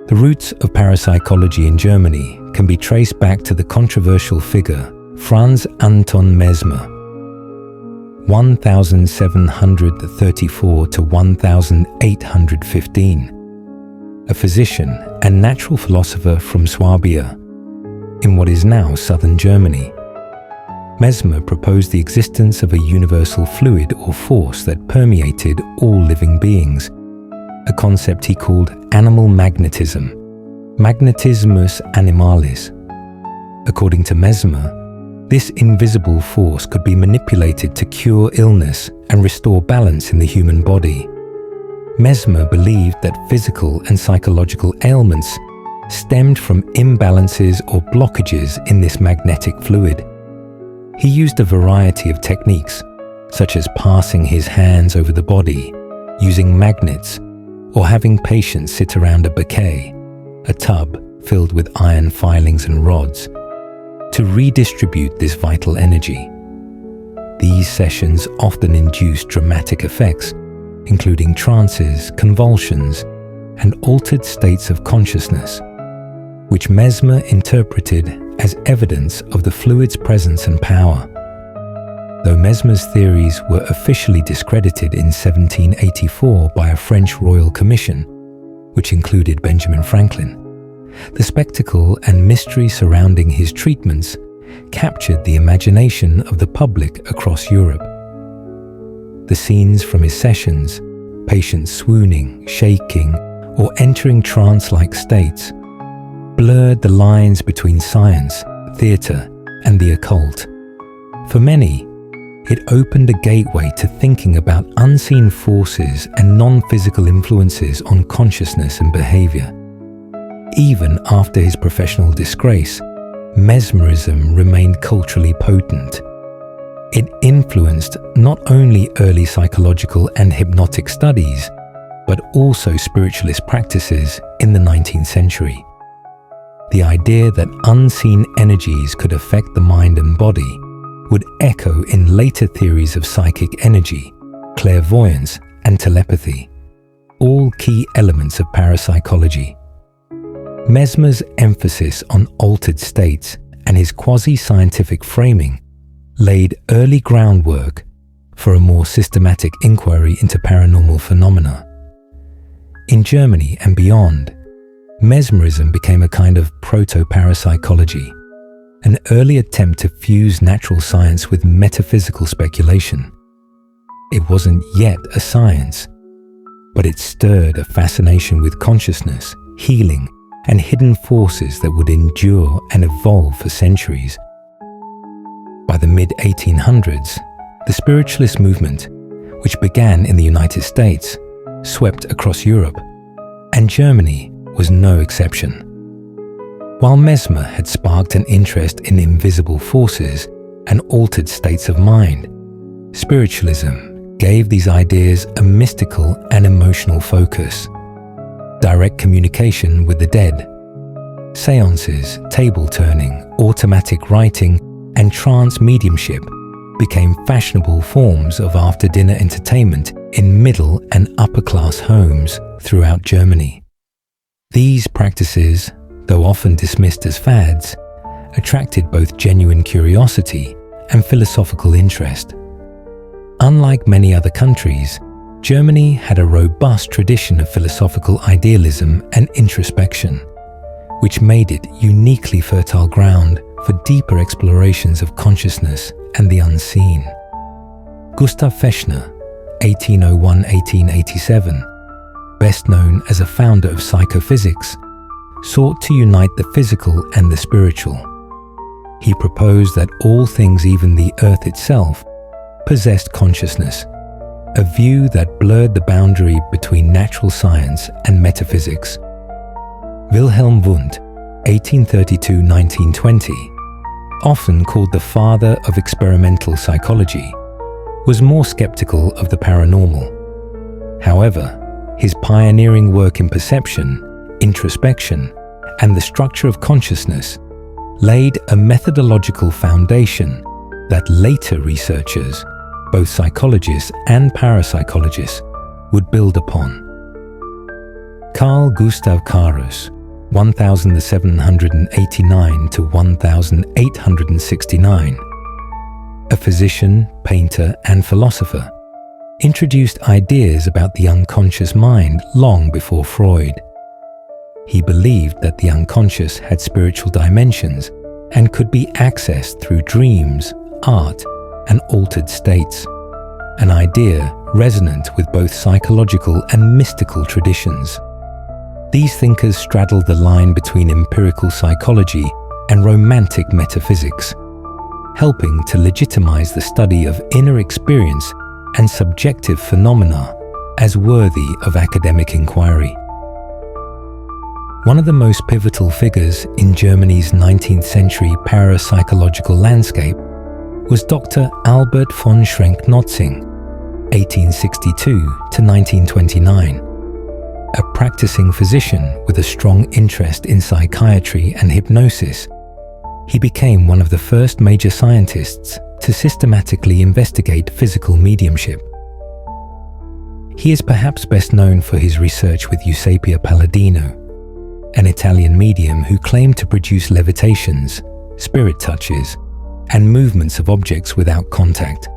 The roots of parapsychology in Germany can be traced back to the controversial figure Franz Anton Mesmer, 1734 to 1815, a physician and natural philosopher from Swabia, in what is now southern Germany. Mesmer proposed the existence of a universal fluid or force that permeated all living beings, a concept he called animal magnetism, magnetismus animalis. According to Mesmer, this invisible force could be manipulated to cure illness and restore balance in the human body. Mesmer believed that physical and psychological ailments stemmed from imbalances or blockages in this magnetic fluid. He used a variety of techniques, such as passing his hands over the body, using magnets, or having patients sit around a bouquet, a tub filled with iron filings and rods, to redistribute this vital energy. These sessions often induced dramatic effects, including trances, convulsions, and altered states of consciousness, which Mesmer interpreted as evidence of the fluid's presence and power. Though Mesmer's theories were officially discredited in 1784 by a French royal commission, which included Benjamin Franklin, the spectacle and mystery surrounding his treatments captured the imagination of the public across Europe. The scenes from his sessions, patients swooning, shaking, or entering trance-like states, blurred the lines between science, theatre, and the occult. For many, it opened a gateway to thinking about unseen forces and non-physical influences on consciousness and behaviour. Even after his professional disgrace, mesmerism remained culturally potent. It influenced not only early psychological and hypnotic studies, but also spiritualist practices in the 19th century. The idea that unseen energies could affect the mind and body would echo in later theories of psychic energy, clairvoyance, and telepathy, all key elements of parapsychology. Mesmer's emphasis on altered states and his quasi-scientific framing laid early groundwork for a more systematic inquiry into paranormal phenomena. In Germany and beyond, mesmerism became a kind of proto-parapsychology, an early attempt to fuse natural science with metaphysical speculation. It wasn't yet a science, but it stirred a fascination with consciousness, healing, and hidden forces that would endure and evolve for centuries. By the mid-1800s, the spiritualist movement, which began in the United States, swept across Europe, and Germany was no exception. While Mesmer had sparked an interest in invisible forces and altered states of mind, spiritualism gave these ideas a mystical and emotional focus. Direct communication with the dead, séances, table turning, automatic writing, and trance mediumship became fashionable forms of after-dinner entertainment in middle and upper-class homes throughout Germany. These practices, though often dismissed as fads, attracted both genuine curiosity and philosophical interest. Unlike many other countries, Germany had a robust tradition of philosophical idealism and introspection, which made it uniquely fertile ground for deeper explorations of consciousness and the unseen. Gustav Fechner, 1801-1887, best known as a founder of psychophysics, sought to unite the physical and the spiritual. He proposed that all things, even the earth itself, possessed consciousness, a view that blurred the boundary between natural science and metaphysics. Wilhelm Wundt, 1832-1920, often called the father of experimental psychology, was more skeptical of the paranormal. However, his pioneering work in perception, introspection, and the structure of consciousness laid a methodological foundation that later researchers, both psychologists and parapsychologists, would build upon. Carl Gustav Carus 1789 to 1869, a physician, painter, and philosopher, introduced ideas about the unconscious mind long before Freud. He believed that the unconscious had spiritual dimensions and could be accessed through dreams, art, and altered states, an idea resonant with both psychological and mystical traditions. These thinkers straddled the line between empirical psychology and romantic metaphysics, helping to legitimize the study of inner experience and subjective phenomena as worthy of academic inquiry. One of the most pivotal figures in Germany's 19th century parapsychological landscape was Dr. Albert von Schrenck-Notzing, 1862 to 1929. A practicing physician with a strong interest in psychiatry and hypnosis, he became one of the first major scientists to systematically investigate physical mediumship. He is perhaps best known for his research with Eusapia Palladino, an Italian medium who claimed to produce levitations, spirit touches, and movements of objects without contact.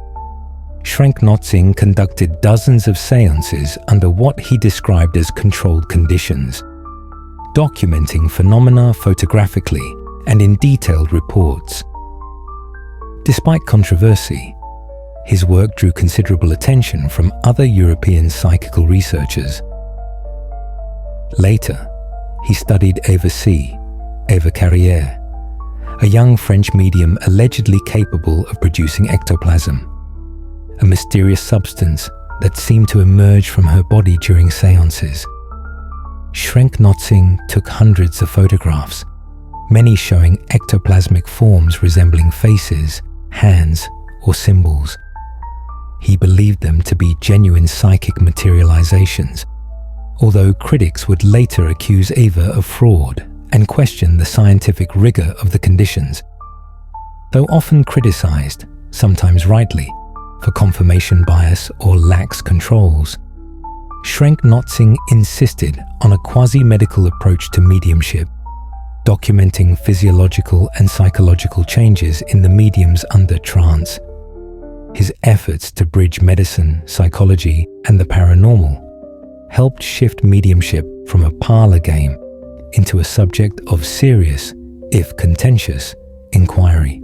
Schrenck-Notzing conducted dozens of séances under what he described as controlled conditions, documenting phenomena photographically and in detailed reports. Despite controversy, his work drew considerable attention from other European psychical researchers. Later, he studied Eva Carrière, a young French medium allegedly capable of producing ectoplasm, a mysterious substance that seemed to emerge from her body during séances. Schrenck-Notzing took hundreds of photographs, many showing ectoplasmic forms resembling faces, hands, or symbols. He believed them to be genuine psychic materializations, although critics would later accuse Eva of fraud and question the scientific rigor of the conditions. Though often criticized, sometimes rightly, for confirmation bias or lax controls, Schrenck-Notzing insisted on a quasi-medical approach to mediumship, documenting physiological and psychological changes in the mediums under trance. His efforts to bridge medicine, psychology, and the paranormal helped shift mediumship from a parlor game into a subject of serious, if contentious, inquiry.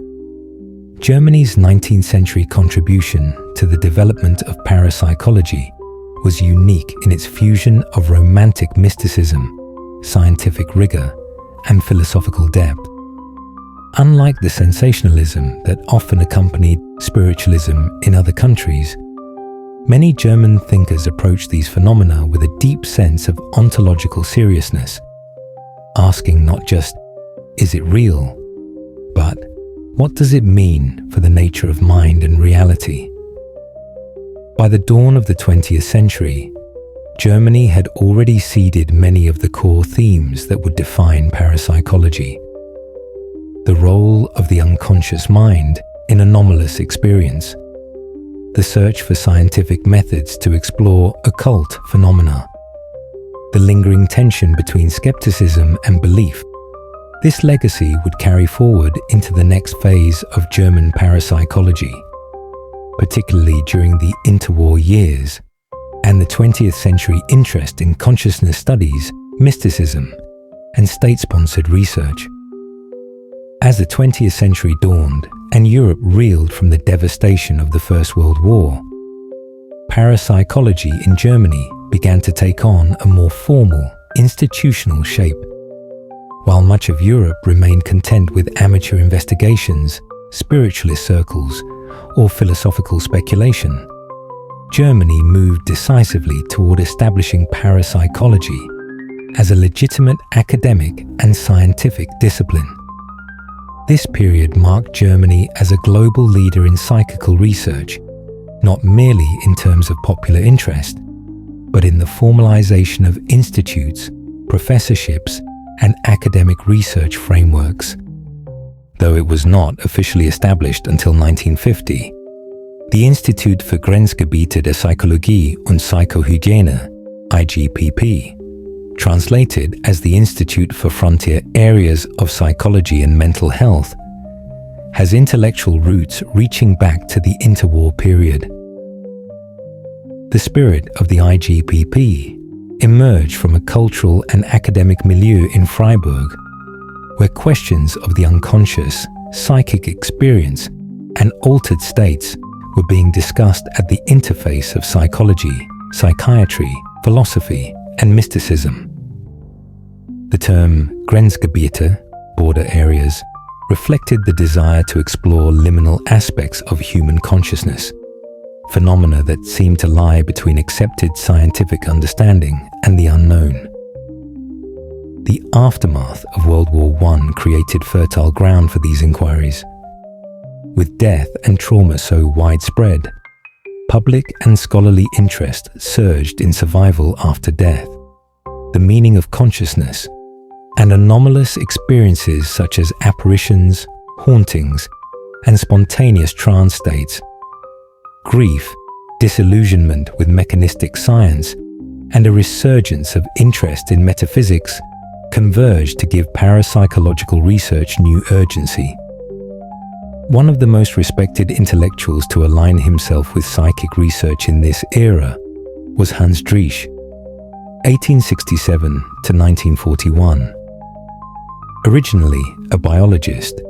Germany's 19th century contribution to the development of parapsychology was unique in its fusion of romantic mysticism, scientific rigor, and philosophical depth. Unlike the sensationalism that often accompanied spiritualism in other countries, many German thinkers approached these phenomena with a deep sense of ontological seriousness, asking not just, is it real, but what does it mean for the nature of mind and reality? By the dawn of the 20th century, Germany had already seeded many of the core themes that would define parapsychology. The role of the unconscious mind in anomalous experience, the search for scientific methods to explore occult phenomena, the lingering tension between skepticism and belief. This legacy would carry forward into the next phase of German parapsychology, particularly during the interwar years and the 20th century interest in consciousness studies, mysticism, and state-sponsored research. As the 20th century dawned and Europe reeled from the devastation of the First World War, parapsychology in Germany began to take on a more formal, institutional shape. While much of Europe remained content with amateur investigations, spiritualist circles, or philosophical speculation, Germany moved decisively toward establishing parapsychology as a legitimate academic and scientific discipline. This period marked Germany as a global leader in psychical research, not merely in terms of popular interest, but in the formalization of institutes, professorships, and academic research frameworks. Though it was not officially established until 1950, the Institut für Grenzgebiete der Psychologie und Psychohygiene, IGPP, translated as the Institute for Frontier Areas of Psychology and Mental Health, has intellectual roots reaching back to the interwar period. The spirit of the IGPP emerged from a cultural and academic milieu in Freiburg, where questions of the unconscious, psychic experience, and altered states were being discussed at the interface of psychology, psychiatry, philosophy, and mysticism. The term Grenzgebiete, border areas, reflected the desire to explore liminal aspects of human consciousness, phenomena that seemed to lie between accepted scientific understanding and the unknown. The aftermath of World War I created fertile ground for these inquiries. With death and trauma so widespread, public and scholarly interest surged in survival after death, the meaning of consciousness, and anomalous experiences such as apparitions, hauntings, and spontaneous trance states. Grief, disillusionment with mechanistic science, and a resurgence of interest in metaphysics converged to give parapsychological research new urgency. One of the most respected intellectuals to align himself with psychic research in this era was Hans Driesch, 1867 to 1941. Originally a biologist,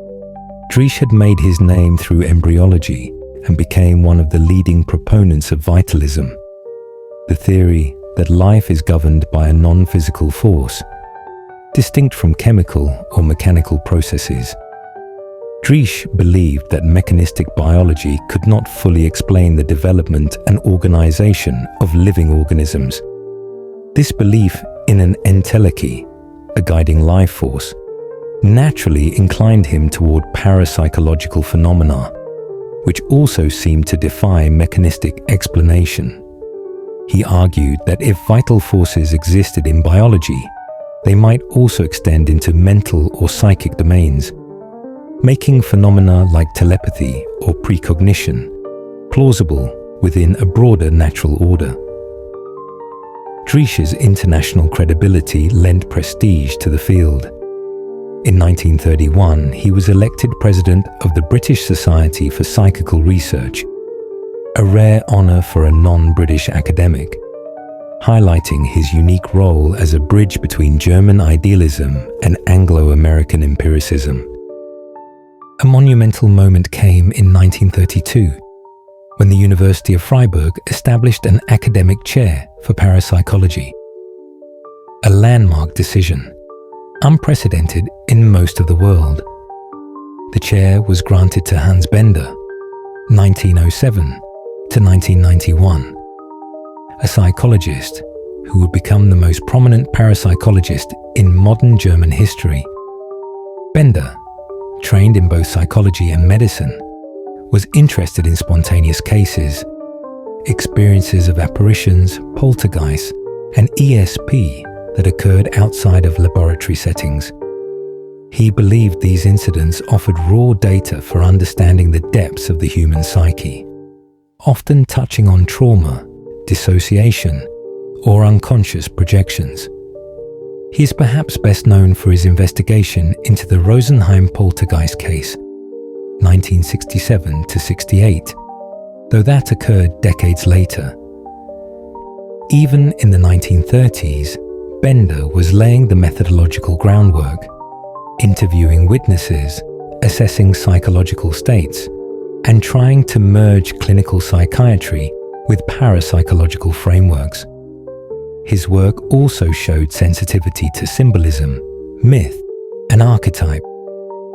Driesch had made his name through embryology and became one of the leading proponents of vitalism, the theory that life is governed by a non-physical force, distinct from chemical or mechanical processes. Driesch believed that mechanistic biology could not fully explain the development and organization of living organisms. This belief in an entelechy, a guiding life force, naturally inclined him toward parapsychological phenomena, which also seemed to defy mechanistic explanation. He argued that if vital forces existed in biology, they might also extend into mental or psychic domains, making phenomena like telepathy or precognition plausible within a broader natural order. Driesch's international credibility lent prestige to the field. In 1931, he was elected president of the British Society for Psychical Research, a rare honor for a non-British academic, highlighting his unique role as a bridge between German idealism and Anglo-American empiricism. A monumental moment came in 1932, when the University of Freiburg established an academic chair for parapsychology. A landmark decision, unprecedented in most of the world. The chair was granted to Hans Bender, 1907 to 1991, a psychologist who would become the most prominent parapsychologist in modern German history. Bender, trained in both psychology and medicine, was interested in spontaneous cases, experiences of apparitions, poltergeists, and ESP that occurred outside of laboratory settings. He believed these incidents offered raw data for understanding the depths of the human psyche, often touching on trauma, dissociation, or unconscious projections. He is perhaps best known for his investigation into the Rosenheim poltergeist case, 1967 to 68, though that occurred decades later. Even in the 1930s, Bender was laying the methodological groundwork, interviewing witnesses, assessing psychological states, and trying to merge clinical psychiatry with parapsychological frameworks. His work also showed sensitivity to symbolism, myth, and archetype,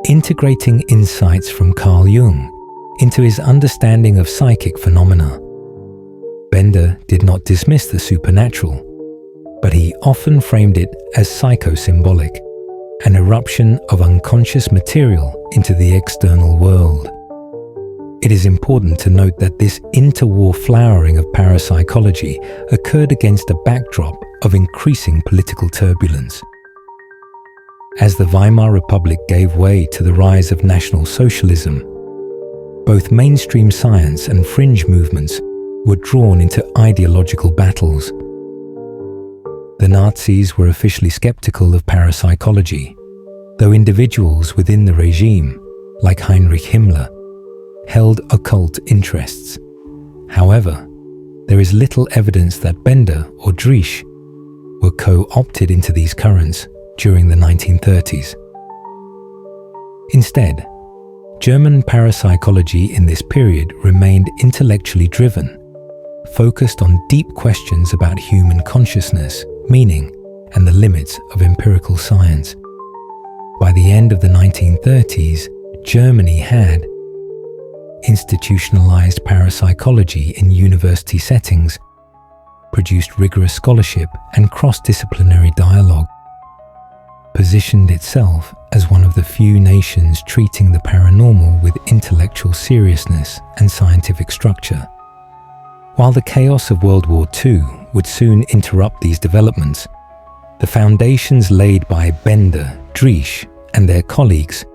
integrating insights from Carl Jung into his understanding of psychic phenomena. Bender did not dismiss the supernatural, but he often framed it as psychosymbolic, an eruption of unconscious material into the external world. It is important to note that this interwar flowering of parapsychology occurred against a backdrop of increasing political turbulence. As the Weimar Republic gave way to the rise of National Socialism, both mainstream science and fringe movements were drawn into ideological battles. The Nazis were officially skeptical of parapsychology, though individuals within the regime, like Heinrich Himmler, held occult interests. However, there is little evidence that Bender or Driesch were co-opted into these currents during the 1930s. Instead, German parapsychology in this period remained intellectually driven, focused on deep questions about human consciousness, meaning, and the limits of empirical science. By the end of the 1930s, Germany had institutionalized parapsychology in university settings, produced rigorous scholarship and cross-disciplinary dialogue, positioned itself as one of the few nations treating the paranormal with intellectual seriousness and scientific structure. While the chaos of World War II would soon interrupt these developments, the foundations laid by Bender, Driesch, and their colleagues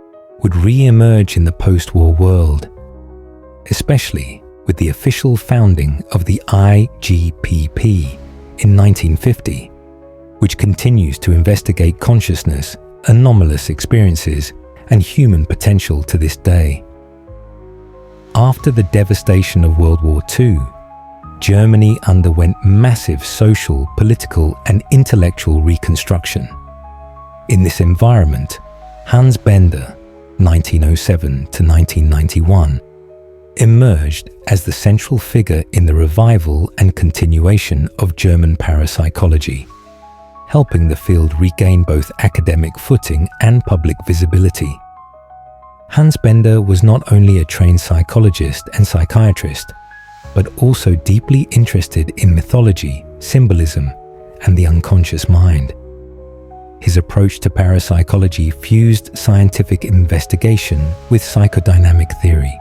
would re-emerge in the post-war world, especially with the official founding of the IGPP in 1950, which continues to investigate consciousness, anomalous experiences, and human potential to this day. After the devastation of World War II, Germany underwent massive social, political, and intellectual reconstruction. In this environment, Hans Bender, 1907 to 1991, emerged as the central figure in the revival and continuation of German parapsychology, helping the field regain both academic footing and public visibility. Hans Bender was not only a trained psychologist and psychiatrist, but also deeply interested in mythology, symbolism, and the unconscious mind. His approach to parapsychology fused scientific investigation with psychodynamic theory,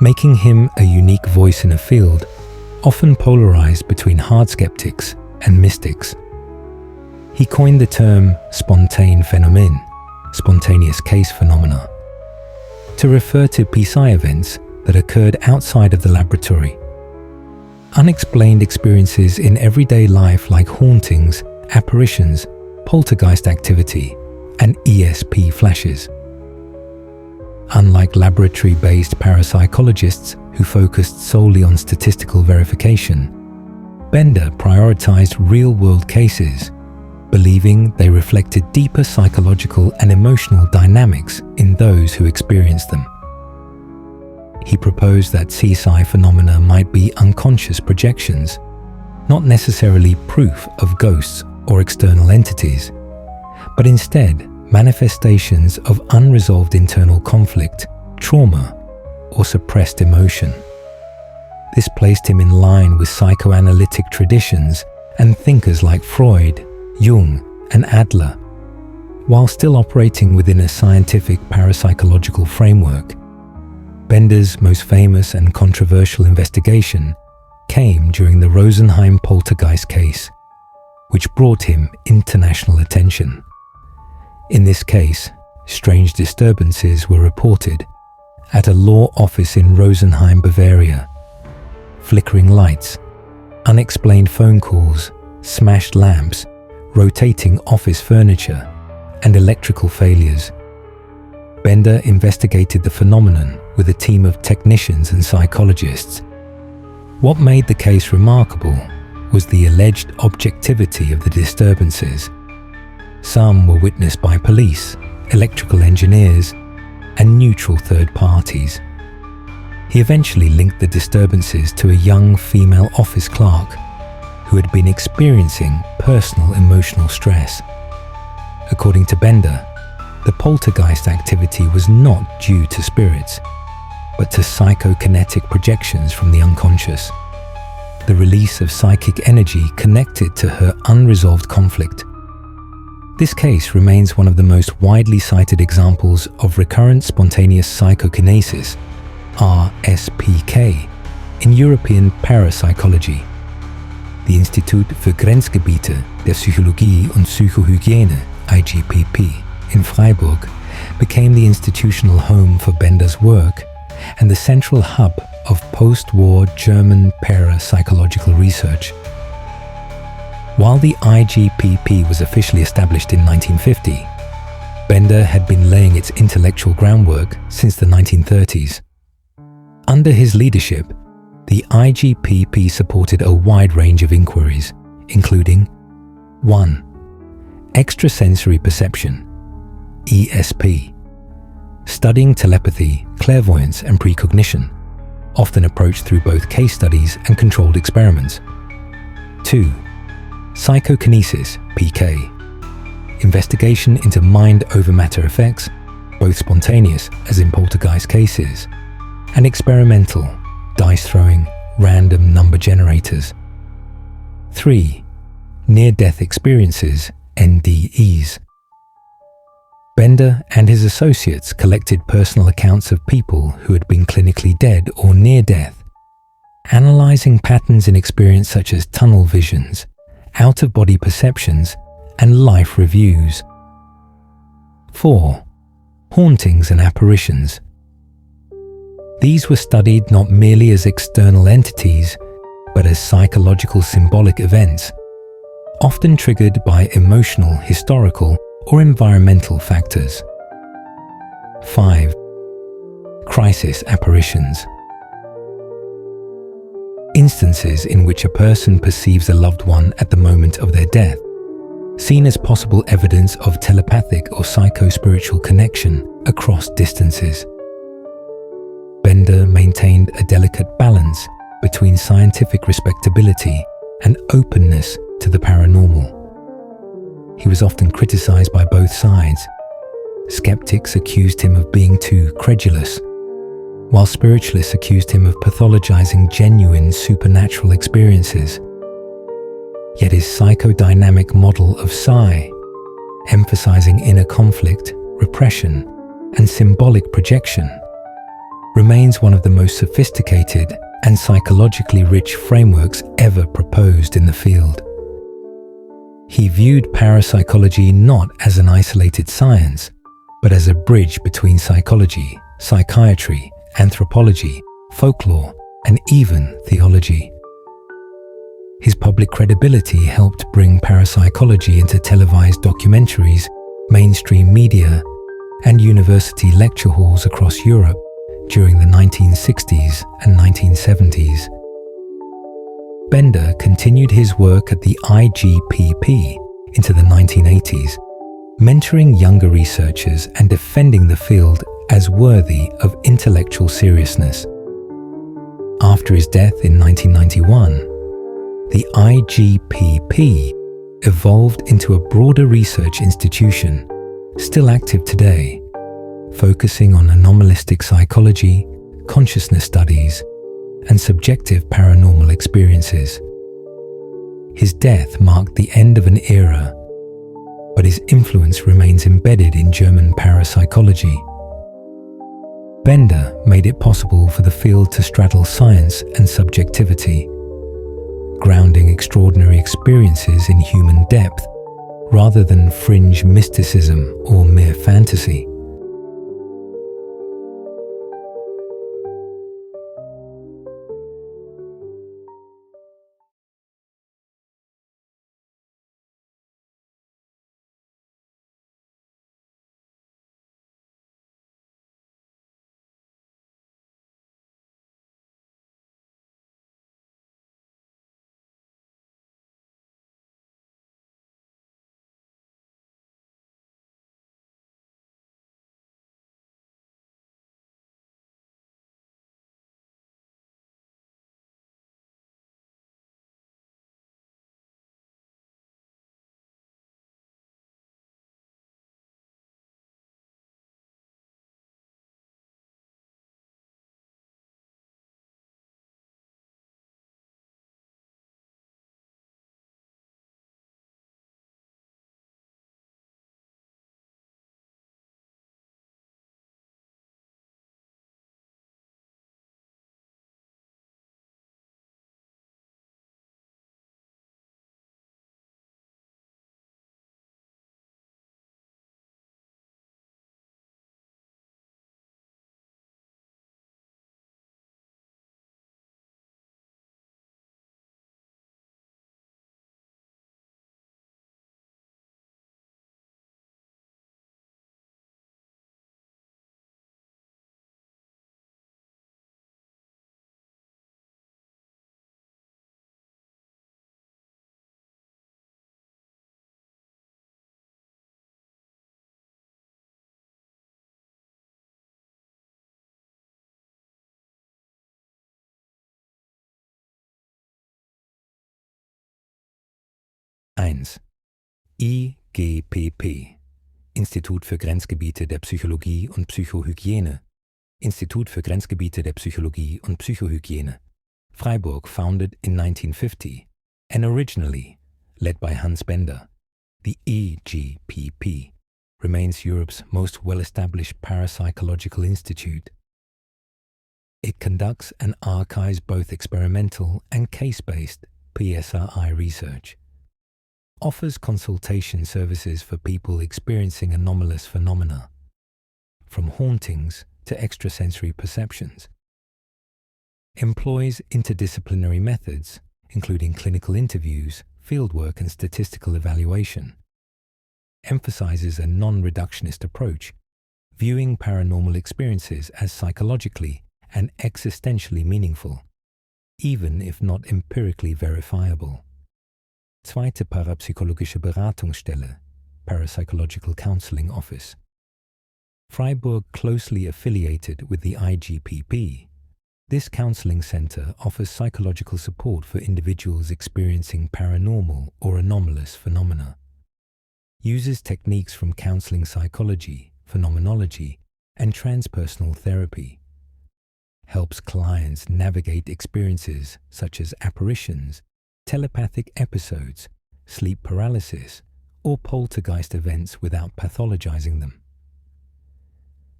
making him a unique voice in a field often polarized between hard skeptics and mystics. He coined the term spontané phénomène, spontaneous case phenomena, to refer to PSI events that occurred outside of the laboratory. Unexplained experiences in everyday life like hauntings, apparitions, poltergeist activity, and ESP flashes. Unlike laboratory-based parapsychologists who focused solely on statistical verification, Bender prioritized real-world cases, believing they reflected deeper psychological and emotional dynamics in those who experienced them. He proposed that PSI phenomena might be unconscious projections, not necessarily proof of ghosts or external entities, but instead manifestations of unresolved internal conflict, trauma, or suppressed emotion. This placed him in line with psychoanalytic traditions and thinkers like Freud, Jung, and Adler, while still operating within a scientific parapsychological framework. Bender's most famous and controversial investigation came during the Rosenheim poltergeist case, which brought him international attention. In this case, strange disturbances were reported at a law office in Rosenheim, Bavaria. Flickering lights, unexplained phone calls, smashed lamps, rotating office furniture, and electrical failures. Bender investigated the phenomenon with a team of technicians and psychologists. What made the case remarkable was the alleged objectivity of the disturbances. Some were witnessed by police, electrical engineers, and neutral third parties. He eventually linked the disturbances to a young female office clerk who had been experiencing personal emotional stress. According to Bender, the poltergeist activity was not due to spirits, but to psychokinetic projections from the unconscious, the release of psychic energy connected to her unresolved conflict. This case remains one of the most widely cited examples of recurrent spontaneous psychokinesis, RSPK, in European parapsychology. The Institut für Grenzgebiete der Psychologie und Psychohygiene, IGPP, in Freiburg became the institutional home for Bender's work and the central hub of post-war German parapsychological research. While the IGPP was officially established in 1950, Bender had been laying its intellectual groundwork since the 1930s. Under his leadership, the IGPP supported a wide range of inquiries, including 1. Extrasensory perception, ESP, studying telepathy, clairvoyance, and precognition, often approached through both case studies and controlled experiments. 2. Psychokinesis, PK, investigation into mind over matter effects, both spontaneous, as in poltergeist cases, and experimental, dice throwing, random number generators. 3. Near-death experiences, NDEs. Bender and his associates collected personal accounts of people who had been clinically dead or near death, analyzing patterns in experience such as tunnel visions, out-of-body perceptions, and life reviews. 4. Hauntings and apparitions. These were studied not merely as external entities, but as psychological symbolic events, often triggered by emotional, historical, or environmental factors. 5. Crisis apparitions. Instances in which a person perceives a loved one at the moment of their death, seen as possible evidence of telepathic or psycho-spiritual connection across distances. Bender maintained a delicate balance between scientific respectability and openness to the paranormal. He was often criticized by both sides. Skeptics accused him of being too credulous, while spiritualists accused him of pathologizing genuine supernatural experiences. Yet his psychodynamic model of psi, emphasizing inner conflict, repression, and symbolic projection, remains one of the most sophisticated and psychologically rich frameworks ever proposed in the field. He viewed parapsychology not as an isolated science, but as a bridge between psychology, psychiatry, anthropology, folklore, and even theology. His public credibility helped bring parapsychology into televised documentaries, mainstream media, and university lecture halls across Europe during the 1960s and 1970s. Bender continued his work at the IGPP into the 1980s, mentoring younger researchers and defending the field as worthy of intellectual seriousness. After his death in 1991, the IGPP evolved into a broader research institution, still active today, focusing on anomalistic psychology, consciousness studies, and subjective paranormal experiences. His death marked the end of an era, but his influence remains embedded in German parapsychology. Bender made it possible for the field to straddle science and subjectivity, grounding extraordinary experiences in human depth rather than fringe mysticism or mere fantasy. 1. IGPP, Institut für Grenzgebiete der Psychologie und Psychohygiene, Institut für Grenzgebiete der Psychologie und Psychohygiene, Freiburg, founded in 1950 and originally led by Hans Bender. The EGPP remains Europe's most well-established parapsychological institute. It conducts and archives both experimental and case-based PSRI research, offers consultation services for people experiencing anomalous phenomena, from hauntings to extrasensory perceptions, employs interdisciplinary methods, including clinical interviews, fieldwork and statistical evaluation, emphasizes a non-reductionist approach, viewing paranormal experiences as psychologically and existentially meaningful, even if not empirically verifiable. Zweite parapsychologische Beratungsstelle, Parapsychological Counseling Office. Freiburg closely affiliated with the IGPP. This counseling center offers psychological support for individuals experiencing paranormal or anomalous phenomena, uses techniques from counseling psychology, phenomenology, and transpersonal therapy, helps clients navigate experiences such as apparitions, telepathic episodes, sleep paralysis, or poltergeist events without pathologizing them,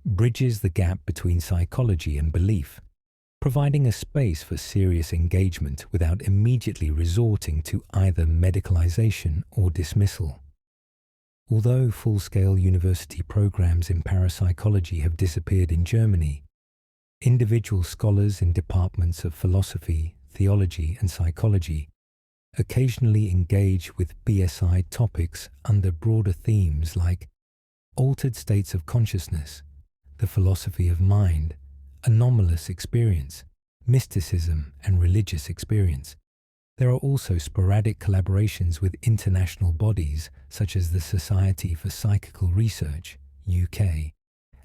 bridges the gap between psychology and belief, providing a space for serious engagement without immediately resorting to either medicalization or dismissal. Although full-scale university programs in parapsychology have disappeared in Germany, individual scholars in departments of philosophy, theology, and psychology occasionally engage with PSI topics under broader themes like altered states of consciousness, the philosophy of mind, anomalous experience, mysticism, and religious experience. There are also sporadic collaborations with international bodies such as the Society for Psychical Research, UK,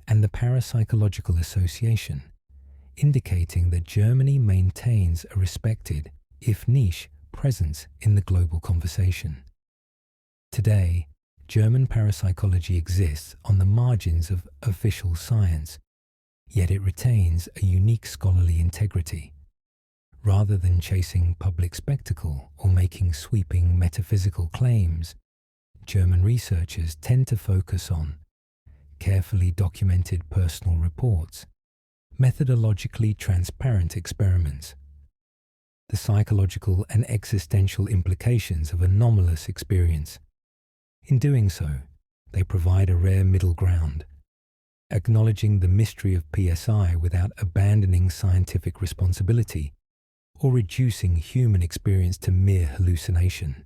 and the Parapsychological Association, indicating that Germany maintains a respected, if niche, presence in the global conversation. Today, German parapsychology exists on the margins of official science, yet it retains a unique scholarly integrity. Rather than chasing public spectacle or making sweeping metaphysical claims, German researchers tend to focus on carefully documented personal reports, methodologically transparent experiments, the psychological and existential implications of anomalous experience. In doing so, they provide a rare middle ground, acknowledging the mystery of PSI without abandoning scientific responsibility or reducing human experience to mere hallucination.